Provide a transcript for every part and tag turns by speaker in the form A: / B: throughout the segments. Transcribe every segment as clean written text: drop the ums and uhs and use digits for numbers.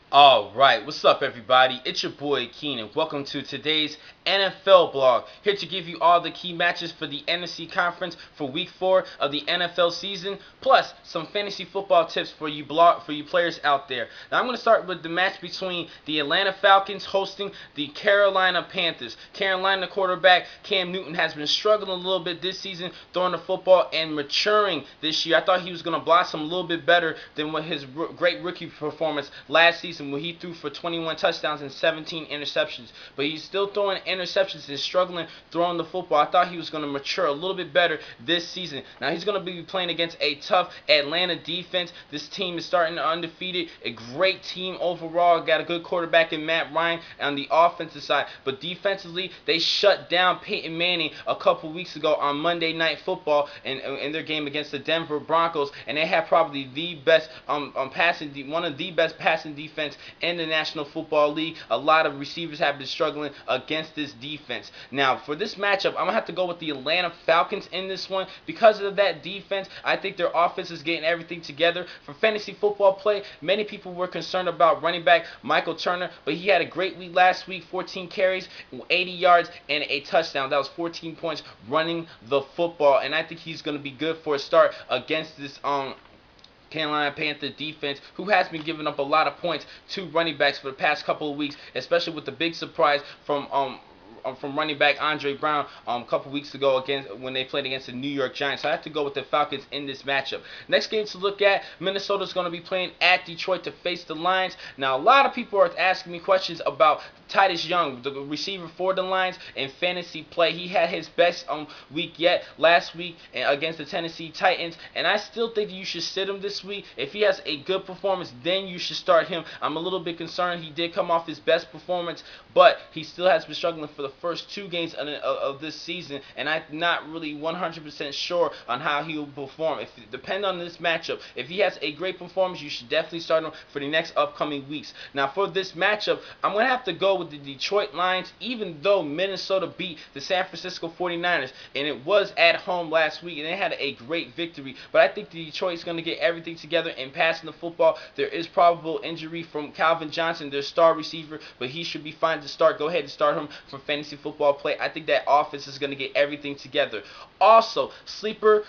A: Alright, what's up everybody? It's your boy Keenan. Welcome to today's NFL blog. Here to give you all the key matches for the NFC conference for week 4 of the NFL season, plus some fantasy football tips for you players out there. Now I'm going to start with the match between the Atlanta Falcons hosting the Carolina Panthers. Carolina quarterback Cam Newton has been struggling a little bit this season throwing the football and maturing this year. I thought he was going to blossom a little bit better than what his great rookie performance last season where he threw for 21 touchdowns and 17 interceptions. But he's still throwing interceptions and struggling throwing the football. I thought he was going to mature a little bit better this season. Now he's going to be playing against a tough Atlanta defense. This team is starting undefeated. A great team overall. Got a good quarterback in Matt Ryan on the offensive side. But defensively, they shut down Peyton Manning a couple weeks ago on Monday Night Football in their game against the Denver Broncos. And they have probably the best one of the best passing defense in the National Football League. A lot of receivers have been struggling against this defense. Now, for this matchup, I'm going to have to go with the Atlanta Falcons in this one. Because of that defense, I think their offense is getting everything together. For fantasy football play, many people were concerned about running back Michael Turner, but he had a great week last week, 14 carries, 80 yards, and a touchdown. That was 14 points running the football, and I think he's going to be good for a start against this Carolina Panther defense, who has been giving up a lot of points to running backs for the past couple of weeks, especially with the big surprise from running back Andre Brown a couple weeks ago when they played against the New York Giants. So I have to go with the Falcons in this matchup. Next game to look at, Minnesota's going to be playing at Detroit to face the Lions. Now, a lot of people are asking me questions about Titus Young, the receiver for the Lions, in fantasy play. He had his best week yet last week against the Tennessee Titans, and I still think you should sit him this week. If he has a good performance, then you should start him. I'm a little bit concerned. He did come off his best performance, but he still has been struggling for the first 2 games of this season, and I'm not really 100% sure on how he will perform. If it depends on this matchup, if he has a great performance, you should definitely start him for the next upcoming weeks. Now, for this matchup, I'm going to have to go with the Detroit Lions, even though Minnesota beat the San Francisco 49ers, and it was at home last week, and they had a great victory. But I think Detroit is going to get everything together in passing the football. There is probable injury from Calvin Johnson, their star receiver, but he should be fine to start. Go ahead and start him for fantasy football play. I think that offense is going to get everything together. Also, sleeper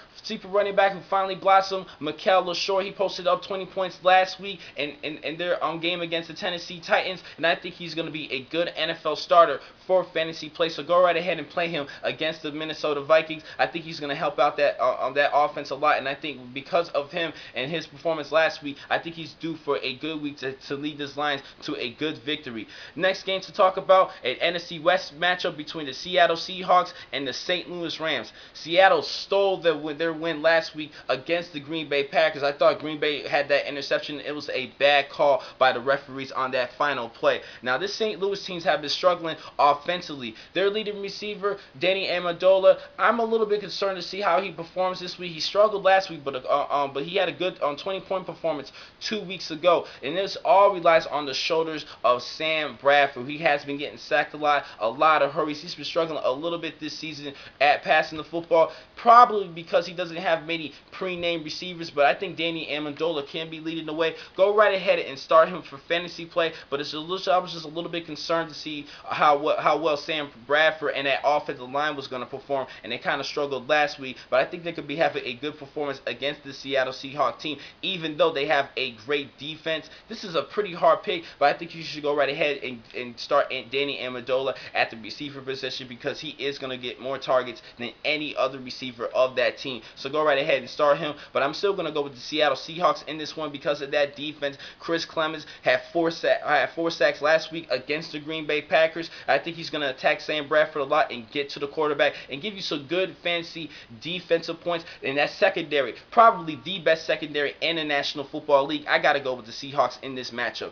A: running back who finally blossomed, Mikel LaShore. He posted up 20 points last week in their game against the Tennessee Titans, and I think he's going to be a good NFL starter for fantasy play. So go right ahead and play him against the Minnesota Vikings. I think he's going to help out that offense a lot, and I think because of him and his performance last week, I think he's due for a good week to lead this Lions to a good victory. Next game to talk about, an NFC West matchup between the Seattle Seahawks and the St. Louis Rams. Seattle stole their win last week against the Green Bay Packers. I thought Green Bay had that interception. It was a bad call by the referees on that final play. Now, this St. Louis teams have been struggling offensively. Their leading receiver, Danny Amendola, I'm a little bit concerned to see how he performs this week. He struggled last week, but he had a good 20-point performance 2 weeks ago. And this all relies on the shoulders of Sam Bradford. He has been getting sacked a lot of hurries. He's been struggling a little bit this season at passing the football, probably because he doesn't have many pre-named receivers, but I think Danny Amendola can be leading the way. Go right ahead and start him for fantasy play, but I was just a little bit concerned to see how well Sam Bradford and that offensive line was going to perform, and they kind of struggled last week, but I think they could be having a good performance against the Seattle Seahawks team, even though they have a great defense. This is a pretty hard pick, but I think you should go right ahead and start Danny Amendola at the receiver position because he is going to get more targets than any other receiver of that team. So go right ahead and start him, but I'm still going to go with the Seattle Seahawks in this one because of that defense. Chris Clemens had 4 sacks last week against the Green Bay Packers. I think he's going to attack Sam Bradford a lot and get to the quarterback and give you some good fancy defensive points. And that secondary, probably the best secondary in the National Football League. I got to go with the Seahawks in this matchup.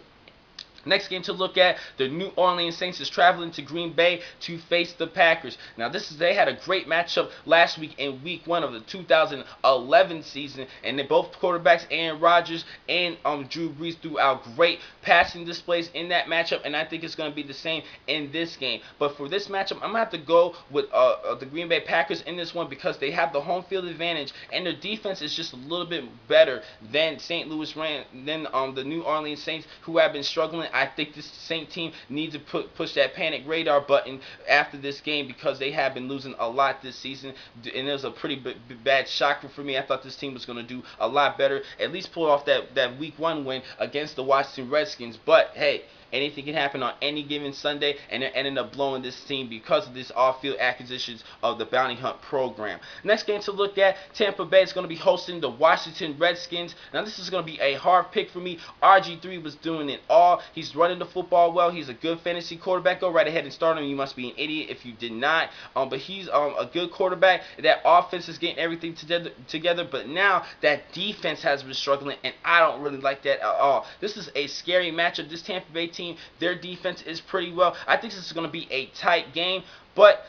A: Next game to look at, the New Orleans Saints is traveling to Green Bay to face the Packers. Now they had a great matchup last week in week 1 of the 2011 season, and both quarterbacks, Aaron Rodgers and Drew Brees, threw out great passing displays in that matchup, and I think it's going to be the same in this game. But for this matchup, I'm going to have to go with the Green Bay Packers in this one because they have the home field advantage, and their defense is just a little bit better than the New Orleans Saints, who have been struggling. I think this Saint team needs to push that panic radar button after this game because they have been losing a lot this season, and it was a pretty bad shocker for me. I thought this team was going to do a lot better, at least pull off that week 1 win against the Washington Redskins. But hey, anything can happen on any given Sunday, and they're ending up blowing this team because of this off-field acquisitions of the Bounty Hunt program. Next game to look at, Tampa Bay is going to be hosting the Washington Redskins. Now this is going to be a hard pick for me. RG3 was doing it all. He's running the football well. He's a good fantasy quarterback. Go right ahead and start him. You must be an idiot if you did not. But he's a good quarterback. That offense is getting everything together. But now that defense has been struggling, and I don't really like that at all. This is a scary matchup. This Tampa Bay team, their defense is pretty well. I think this is going to be a tight game, but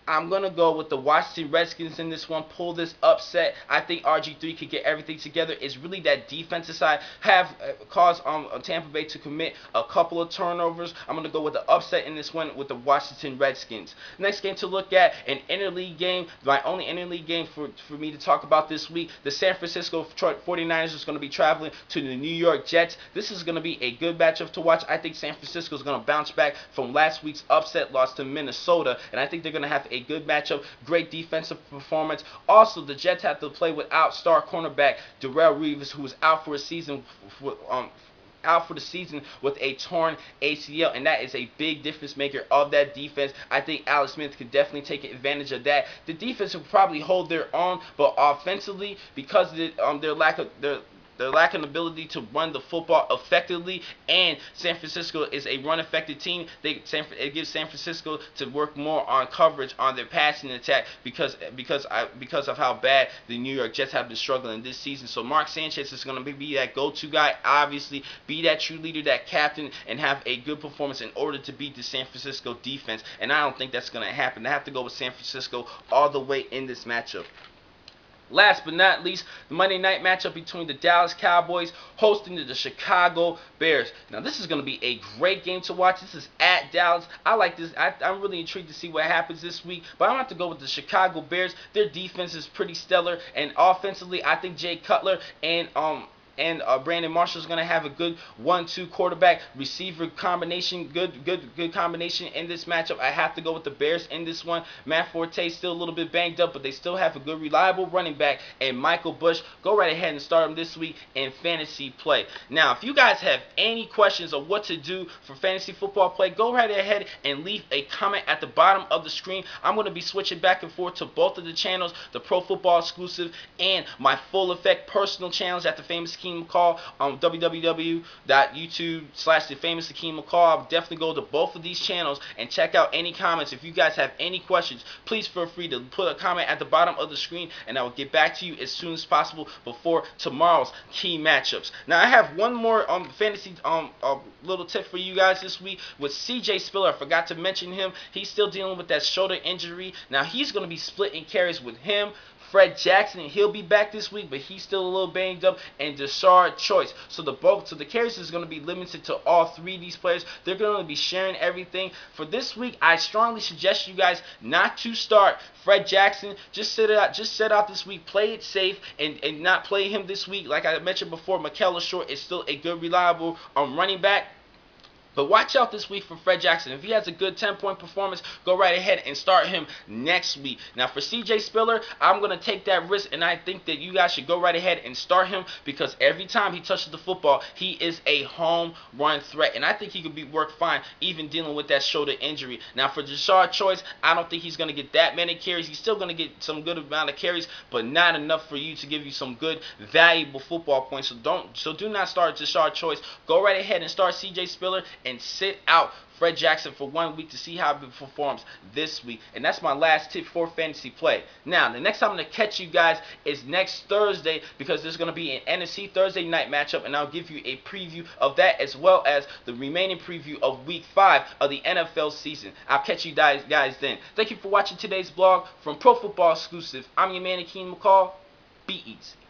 A: I'm going to go with the Washington Redskins in this one, pull this upset. I think RG3 could get everything together. It's really that defensive side have caused Tampa Bay to commit a couple of turnovers. I'm going to go with the upset in this one with the Washington Redskins. Next game to look at, an interleague game, my only interleague game for me to talk about this week. The San Francisco 49ers is going to be traveling to the New York Jets. This is going to be a good matchup to watch. I think San Francisco is going to bounce back from last week's upset loss to Minnesota, and I think they're going to have a good matchup, great defensive performance. Also, the Jets have to play without star cornerback Darrelle Revis, who is out for a season out for the season with a torn ACL, and that is a big difference maker of that defense. I think Alex Smith could definitely take advantage of that. The defense will probably hold their own, but offensively, because of their lack of ability to run the football effectively, and San Francisco is a run-affected team, it gives San Francisco to work more on coverage on their passing attack because of how bad the New York Jets have been struggling this season. So Mark Sanchez is going to be that go-to guy, obviously, be that true leader, that captain, and have a good performance in order to beat the San Francisco defense, and I don't think that's going to happen. I have to go with San Francisco all the way in this matchup. Last but not least, the Monday night matchup between the Dallas Cowboys hosting the Chicago Bears. Now, this is going to be a great game to watch. This is at Dallas. I like this. I'm really intrigued to see what happens this week, but I'm going to have to go with the Chicago Bears. Their defense is pretty stellar, and offensively, I think Jay Cutler and Brandon Marshall is going to have a good 1-2 quarterback receiver combination, good combination in this matchup. I have to go with the Bears in this one. Matt Forte still a little bit banged up, but they still have a good, reliable running back, and Michael Bush. Go right ahead and start him this week in fantasy play. Now, if you guys have any questions on what to do for fantasy football play, go right ahead and leave a comment at the bottom of the screen. I'm going to be switching back and forth to both of the channels, the Pro Football Exclusive and my Full Effect personal channels at the Famous Akeem McCall on www.youtube/the Famous Akeem McCall. I'll definitely go to both of these channels and check out any comments. If you guys have any questions, please feel free to put a comment at the bottom of the screen, and I will get back to you as soon as possible before tomorrow's key matchups. Now, I have one more fantasy little tip for you guys this week with CJ Spiller. I forgot to mention him. He's still dealing with that shoulder injury. Now, he's going to be splitting carries with him, Fred Jackson, and he'll be back this week, but he's still a little banged up, and Deshaun Choice. So the carries is going to be limited to all three of these players. They're going to be sharing everything. For this week, I strongly suggest you guys not to start Fred Jackson. Just sit out this week. Play it safe and not play him this week. Like I mentioned before, Michaela Short is still a good, reliable running back. But watch out this week for Fred Jackson. If he has a good 10-point performance, go right ahead and start him next week. Now, for CJ Spiller, I'm going to take that risk, and I think that you guys should go right ahead and start him because every time he touches the football, he is a home run threat. And I think he could work fine even dealing with that shoulder injury. Now, for Deshaun Choice, I don't think he's going to get that many carries. He's still going to get some good amount of carries, but not enough for you to give you some good, valuable football points. So do not start Deshaun Choice. Go right ahead and start CJ Spiller and sit out Fred Jackson for 1 week to see how he performs this week. And that's my last tip for fantasy play. Now, the next time I'm going to catch you guys is next Thursday, because there's going to be an NFC Thursday night matchup, and I'll give you a preview of that as well as the remaining preview of Week 5 of the NFL season. I'll catch you guys then. Thank you for watching today's vlog from Pro Football Exclusive. I'm your man, Akeem McCall. Be easy.